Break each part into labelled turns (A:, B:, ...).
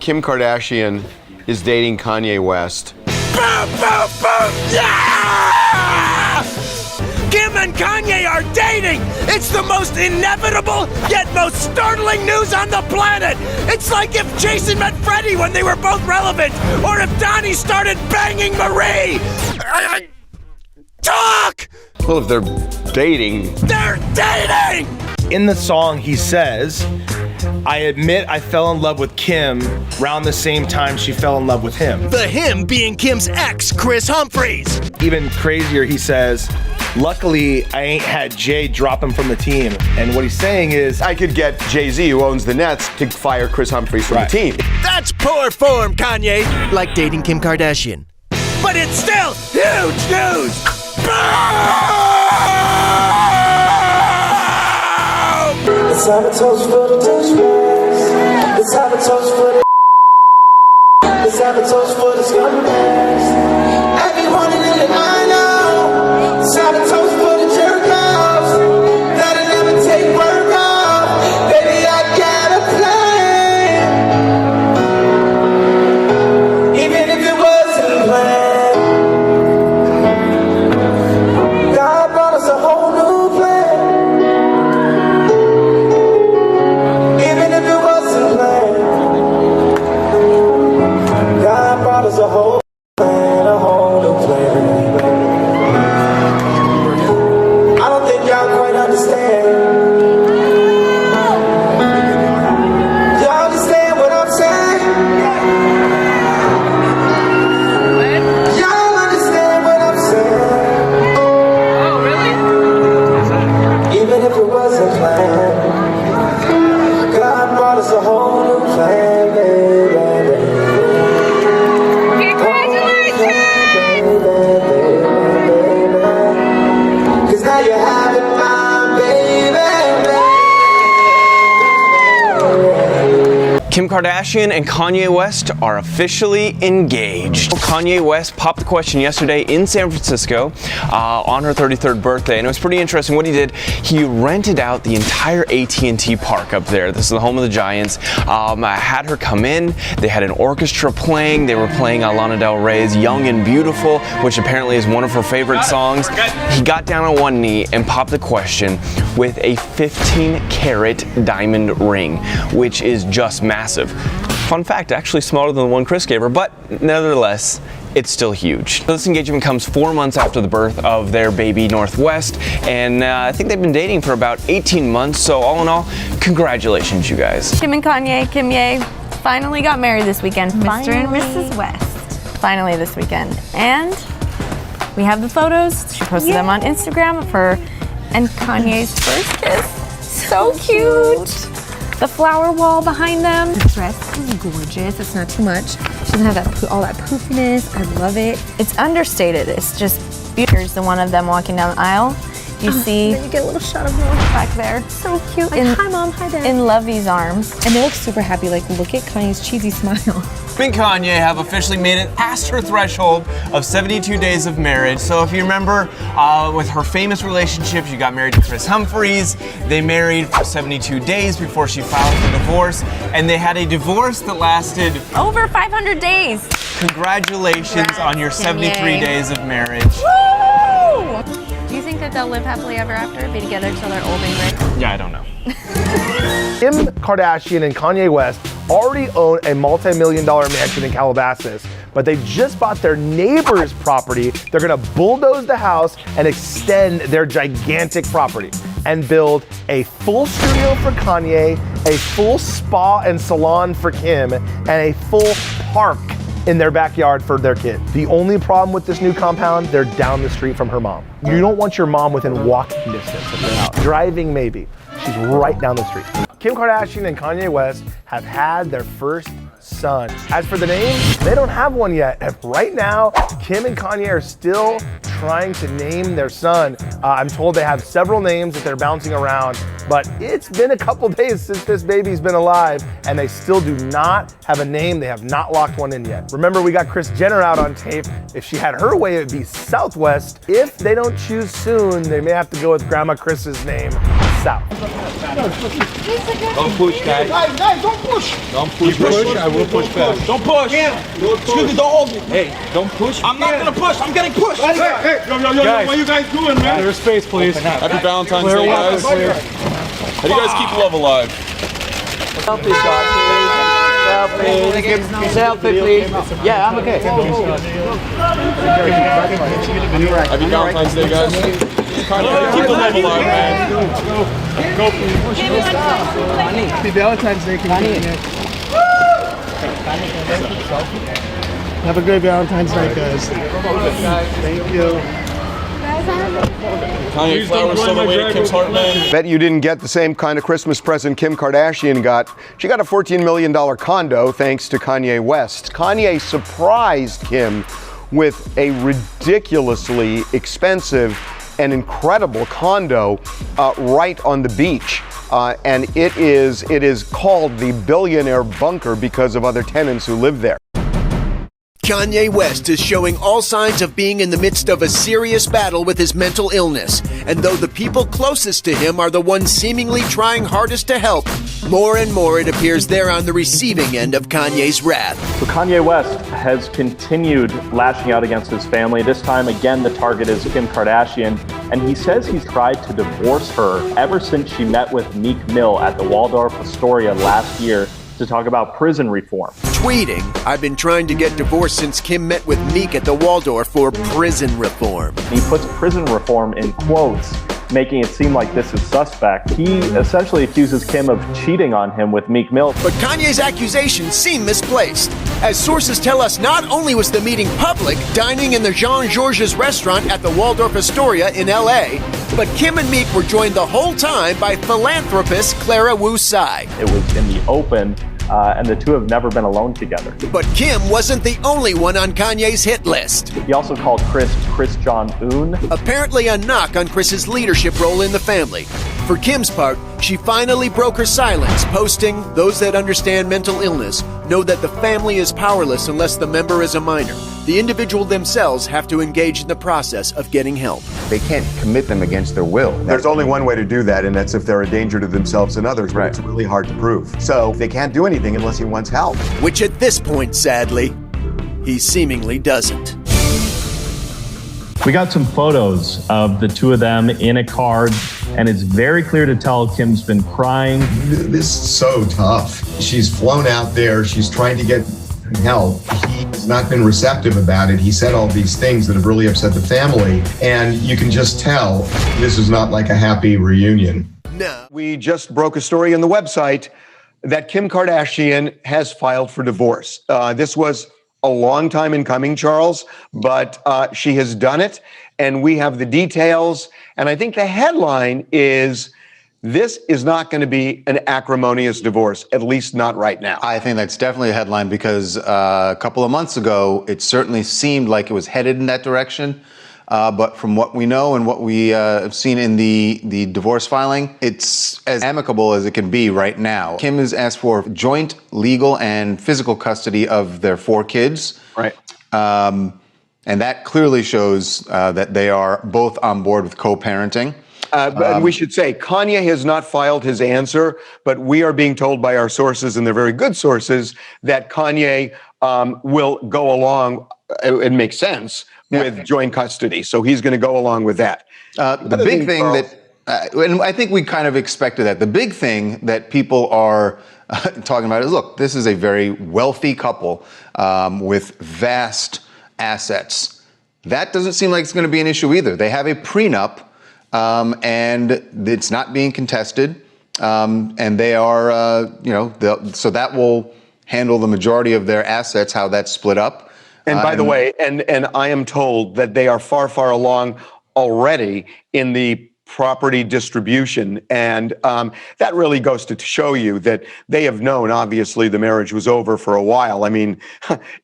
A: Kim Kardashian is dating Kanye West.
B: Boom, boom, boom, yeah! Kim and Kanye are dating! It's the most inevitable, yet most startling news on the planet! It's like if Jason met Freddie when they were both relevant, or if Donnie started banging Marie! Talk!
A: Well, if they're dating...
B: They're dating!
C: In the song, he says, I admit I fell in love with Kim around the same time she fell in love with him.
B: The him being Kim's ex, Kris Humphries.
C: Even crazier, he says, luckily, I ain't had Jay drop him from the team. And what he's saying is,
A: I could get Jay-Z, who owns the Nets, to fire Kris Humphries from the team.
B: That's poor form, Kanye. Like dating Kim Kardashian. But it's still huge news! Boom!
D: Let's have a toast for the douchebags. Let's have a toast for the Let's have a toast for the scumbags. Everyone in it, I know. Let's have a toast for the jerk-offs that'll never take work off. Baby, I got a plan. Even if it wasn't planned, God brought us a whole new plan. There's a whole plan, a whole new plan. I don't think y'all quite understand. Y'all understand what I'm saying? Y'all understand what I'm saying? Oh, really? Even if it wasn't planned, God brought us a whole new plan, baby.
E: Kim Kardashian and Kanye West are officially engaged. Kanye West popped the question yesterday in San Francisco on her 33rd birthday, and it was pretty interesting what he did. He rented out the entire AT&T park up there. This is the home of the Giants. Had her come in. They had an orchestra playing. They were playing Lana Del Rey's Young and Beautiful, which apparently is one of her favorite songs. He got down on one knee and popped the question with a 15-carat diamond ring, which is just massive. Fun fact, actually smaller than the one Kris gave her, but nevertheless, it's still huge. This engagement comes 4 months after the birth of their baby Northwest, and I think they've been dating for about 18 months, so all in all, congratulations, you guys.
F: Kim and Kanye, Kim Ye, finally got married this weekend. Mr. and Mrs. West. Finally this weekend. And we have the photos. She posted them on Instagram of her and Kanye's first kiss. So cute. The flower wall behind them. The dress is gorgeous. It's not too much. She doesn't have that all that poofiness. I love it. It's understated. It's just beautiful. Here's the one of them walking down the aisle. You see. Then you get a little shot of her back there. So cute. Like, hi mom, hi dad. In Lovey's arms. And they look super happy. Like, look at Kanye's cheesy smile.
E: Kim and Kanye have officially made it past her threshold of 72 days of marriage. So if you remember, with her famous relationship, she got married to Kris Humphries. They married for 72 days before she filed for divorce, and they had a divorce that lasted
F: over 500 days.
E: Congratulations on your 73 days of marriage.
F: Woo! Do you think that they'll live happily ever after, be together till they're old and gray?
E: Yeah, I don't know.
C: Kim Kardashian and Kanye West already own a multi-million-dollar mansion in Calabasas, but they just bought their neighbor's property. They're gonna bulldoze the house and extend their gigantic property and build a full studio for Kanye, a full spa and salon for Kim, and a full park in their backyard for their kid. The only problem with this new compound, they're down the street from her mom. You don't want your mom within walking distance of your house. Driving, maybe. She's right down the street. Kim Kardashian and Kanye West have had their first son. As for the name, they don't have one yet. And right now, Kim and Kanye are still trying to name their son. I'm told they have several names that they're bouncing around, but it's been a couple days since this baby's been alive, and they still do not have a name. They have not locked one in yet. Remember, we got Kris Jenner out on tape. If she had her way, it would be Southwest. If they don't choose soon, they may have to go with Grandma Chris's name, south.
G: Don't push, guys. Guys, don't push. Don't push. I will push back. Don't push. Excuse me, don't hold me. Hey, don't push. I'm not gonna push. I'm getting pushed. Hey, yo, what are you guys doing, man?
H: There's space, please.
G: Happy Valentine's Day, guys. How do you guys keep love alive?
I: Selfie, Scott, please. Selfie, please. Yeah, I'm okay.
G: Happy Valentine's Day, guys. Keep the love alive, man.
H: Happy Valentine's Day, Have a great Valentine's night, guys. Thank you.
G: Kanye flowers on the way to Kim's heart, man.
A: Bet you didn't get the same kind of Christmas present Kim Kardashian got. She got a $14 million condo thanks to Kanye West. Kanye surprised Kim with a ridiculously expensive and incredible condo right on the beach. And it is called the Billionaire Bunker because of other tenants who live there.
B: Kanye West is showing all signs of being in the midst of a serious battle with his mental illness. And though the people closest to him are the ones seemingly trying hardest to help, more and more it appears they're on the receiving end of Kanye's wrath.
J: So Kanye West has continued lashing out against his family. This time, again, the target is Kim Kardashian. And he says he's tried to divorce her ever since she met with Meek Mill at the Waldorf Astoria last year to talk about prison reform.
B: Tweeting, "I've been trying to get divorced since Kim met with Meek at the Waldorf for prison reform."
J: He puts prison reform in quotes, making it seem like this is suspect. He essentially accuses Kim of cheating on him with Meek Mill.
B: But Kanye's accusations seem misplaced. As sources tell us, not only was the meeting public, dining in the Jean-Georges restaurant at the Waldorf Astoria in LA, but Kim and Meek were joined the whole time by philanthropist Clara Wu Tsai.
J: It was in the open, and the two have never been alone together.
B: But Kim wasn't the only one on Kanye's hit list.
J: He also called Chris Jong-un.
B: Apparently a knock on Chris's leadership role in the family. For Kim's part, she finally broke her silence, posting, "Those that understand mental illness know that the family is powerless unless the member is a minor. The individual themselves have to engage in the process of getting help."
K: They can't commit them against their will.
A: There's only one way to do that, and that's if they're a danger to themselves and others, but it's really hard to prove. So they can't do anything unless he wants help.
B: Which at this point, sadly, he seemingly doesn't.
J: We got some photos of the two of them in a car, and it's very clear to tell Kim's been crying.
L: This is so tough. She's flown out there. She's trying to get help. He's not been receptive about it. He said all these things that have really upset the family, and you can just tell this is not like a happy reunion.
B: No.
A: We just broke a story on the website that Kim Kardashian has filed for divorce. This was a long time in coming, Charles, but she has done it, and we have the details. And I think the headline is, this is not going to be an acrimonious divorce, at least not right now.
K: I think that's definitely a headline because a couple of months ago, it certainly seemed like it was headed in that direction. But from what we know and what we have seen in the divorce filing, it's as amicable as it can be right now. Kim has asked for joint legal and physical custody of their 4 kids.
A: Right.
K: And that clearly shows that they are both on board with co-parenting.
A: But we should say, Kanye has not filed his answer, but we are being told by our sources, and they're very good sources, that Kanye will go along, it makes sense, with joint custody. So he's going to go along with that.
K: The big thing and I think we kind of expected that. The big thing that people are talking about is, look, this is a very wealthy couple with vast assets. That doesn't seem like it's going to be an issue either. They have a prenup, and it's not being contested. And they are, so that will handle the majority of their assets, how that's split up.
A: And by the way, and I am told that they are far, far along already in the property distribution. And that really goes to show you that they have known, obviously, the marriage was over for a while. I mean,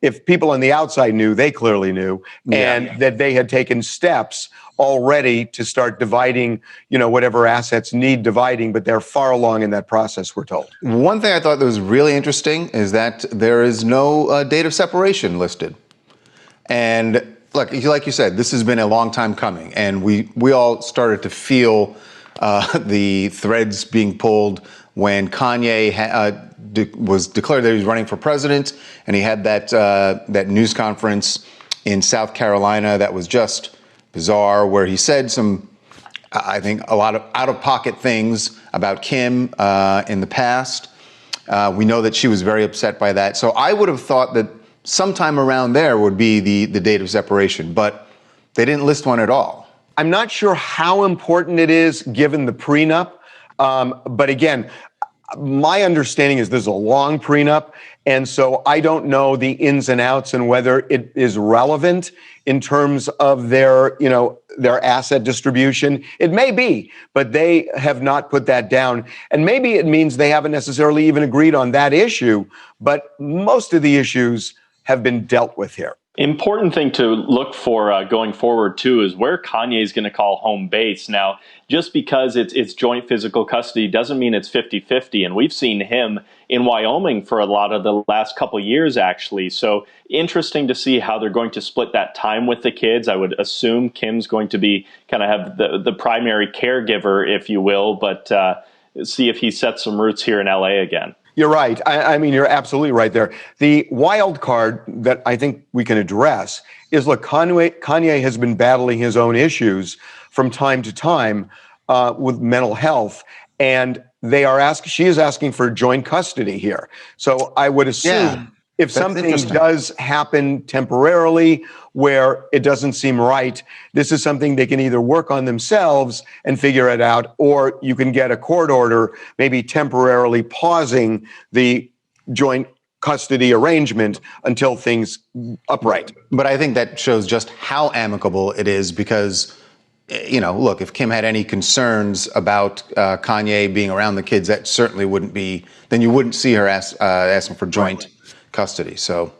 A: if people on the outside knew, they clearly knew, and that they had taken steps already to start dividing, whatever assets need dividing, but they're far along in that process, we're told.
K: One thing I thought that was really interesting is that there is no date of separation listed. And look, like you said, this has been a long time coming, and we all started to feel the threads being pulled when Kanye was declared that he was running for president, and he had that news conference in South Carolina that was just bizarre, where he said some, I think, a lot of out-of-pocket things about Kim in the past. We know that she was very upset by that. So I would have thought that sometime around there would be the date of separation, but they didn't list one at all.
A: I'm not sure how important it is given the prenup, but again, my understanding is there's a long prenup, and so I don't know the ins and outs and whether it is relevant in terms of their asset distribution. It may be, but they have not put that down. And maybe it means they haven't necessarily even agreed on that issue, but most of the issues have been dealt with here.
J: Important thing to look for going forward, too, is where Kanye is going to call home base. Now, just because it's joint physical custody doesn't mean it's 50-50. And we've seen him in Wyoming for a lot of the last couple of years, actually. So interesting to see how they're going to split that time with the kids. I would assume Kim's going to be kind of have the primary caregiver, if you will, but see if he sets some roots here in LA again.
A: You're right. I mean, you're absolutely right there. The wild card that I think we can address is, look, Kanye has been battling his own issues from time to time with mental health, and she is asking for joint custody here. So I would assume if something does happen temporarily where it doesn't seem right, this is something they can either work on themselves and figure it out, or you can get a court order maybe temporarily pausing the joint custody arrangement until things upright.
K: But I think that shows just how amicable it is because, look, if Kim had any concerns about Kanye being around the kids, that certainly wouldn't be, then you wouldn't see her asking for joint custody. So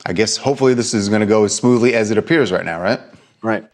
K: I guess hopefully this is going to go as smoothly as it appears right now, right?
A: Right.